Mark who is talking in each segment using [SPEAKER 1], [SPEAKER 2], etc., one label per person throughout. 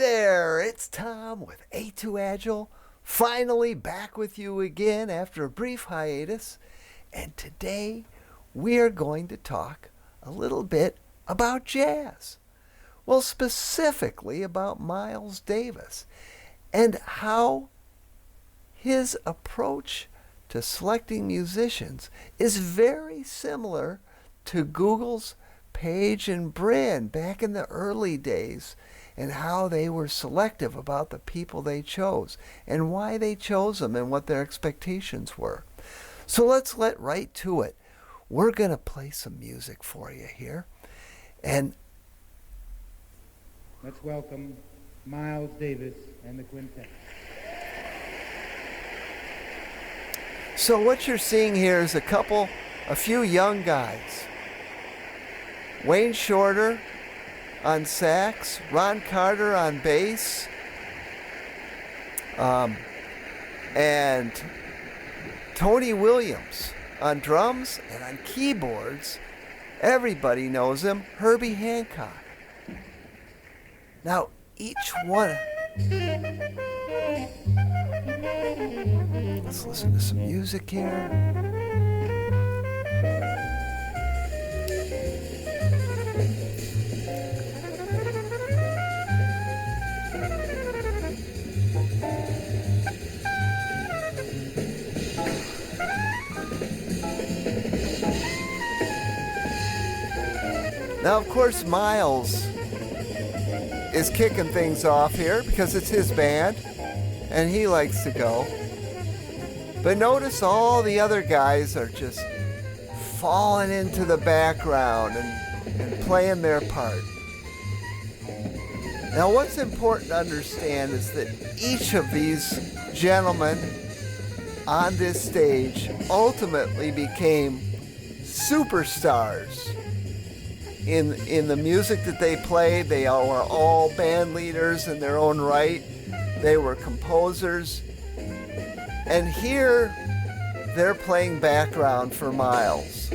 [SPEAKER 1] there, it's Tom with A2 Agile, finally back with you again after a brief hiatus, and today we are going to talk a little bit about jazz. Well, specifically about Miles Davis and how his approach to selecting musicians is very similar to Google's Page and Brin back in the early days, and how they were selective about the people they chose and why they chose them and what their expectations were. So let's get right to it. We're going to play some music for you here. And
[SPEAKER 2] let's welcome Miles Davis and the quintet.
[SPEAKER 1] So what you're seeing here is a few young guys. Wayne Shorter on sax, Ron Carter on bass, and Tony Williams on drums, and on keyboards, everybody knows him, Herbie Hancock. Now, each one... Let's listen to some music here. Now, of course, Miles is kicking things off here because it's his band and he likes to go. But notice all the other guys are just falling into the background and playing their part. Now, what's important to understand is that each of these gentlemen on this stage ultimately became superstars. In the music that they played. They were all band leaders in their own right. They were composers. And here they're playing background for Miles.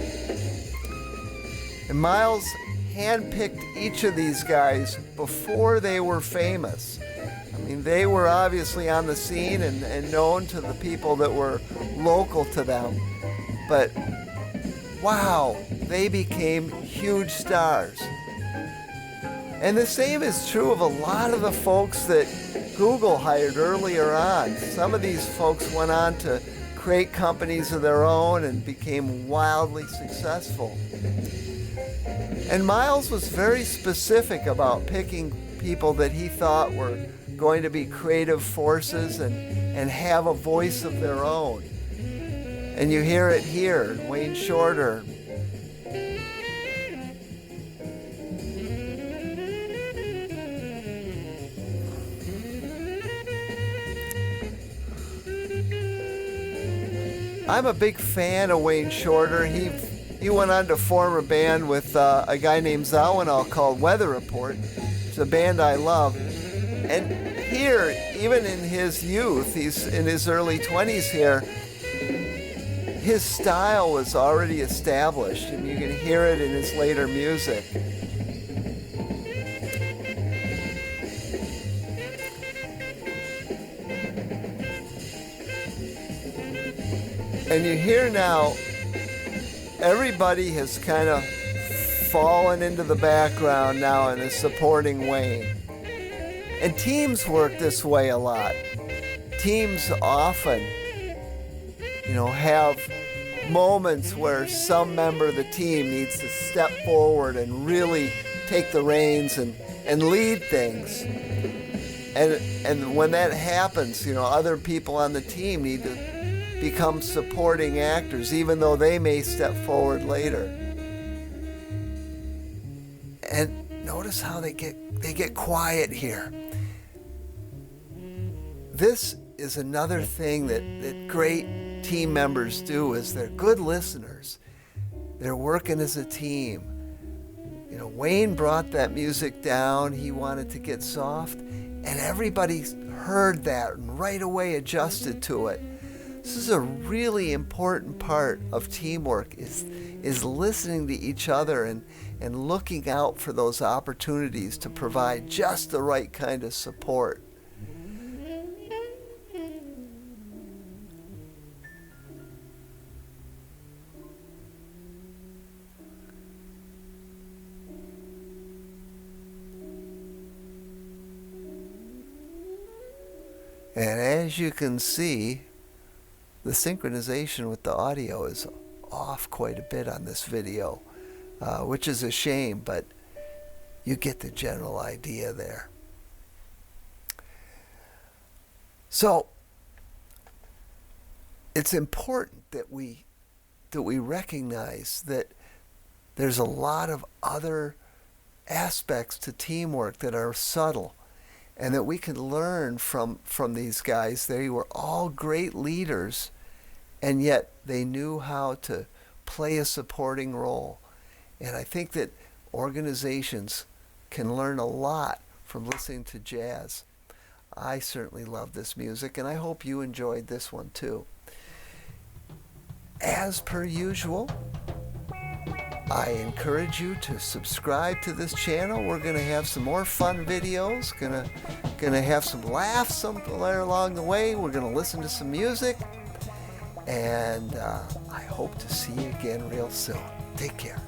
[SPEAKER 1] And Miles handpicked each of these guys before they were famous. I mean, they were obviously on the scene and known to the people that were local to them. But wow, they became huge stars. And the same is true of a lot of the folks that Google hired earlier on. Some of these folks went on to create companies of their own and became wildly successful. And Miles was very specific about picking people that he thought were going to be creative forces and have a voice of their own. And you hear it here, Wayne Shorter. I'm a big fan of Wayne Shorter. He went on to form a band with a guy named Zawinul called Weather Report. It's a band I love. And here, even in his youth, he's in his early 20s here, his style was already established, and you can hear it in his later music. And you hear now, everybody has kind of fallen into the background now and is supporting Wayne. And teams work this way a lot. Teams often, have moments where some member of the team needs to step forward and really take the reins and lead things. And when that happens, other people on the team need to become supporting actors, even though they may step forward later. And notice how they get quiet here. This is another thing that great team members do, is they're good listeners. They're working as a team. Wayne brought that music down. He wanted to get soft, and everybody heard that and right away adjusted to it. This is a really important part of teamwork, is listening to each other and looking out for those opportunities to provide just the right kind of support. And as you can see, the synchronization with the audio is off quite a bit on this video, which is a shame, but you get the general idea there. So it's important that we recognize that there's a lot of other aspects to teamwork that are subtle, and that we can learn from these guys. They were all great leaders, and yet they knew how to play a supporting role. And I think that organizations can learn a lot from listening to jazz. I certainly love this music, and I hope you enjoyed this one too. As per usual, I encourage you to subscribe to this channel. We're going to have some more fun videos, gonna have some laughs somewhere along the way. We're going to listen to some music, and I hope to see you again real soon. Take care.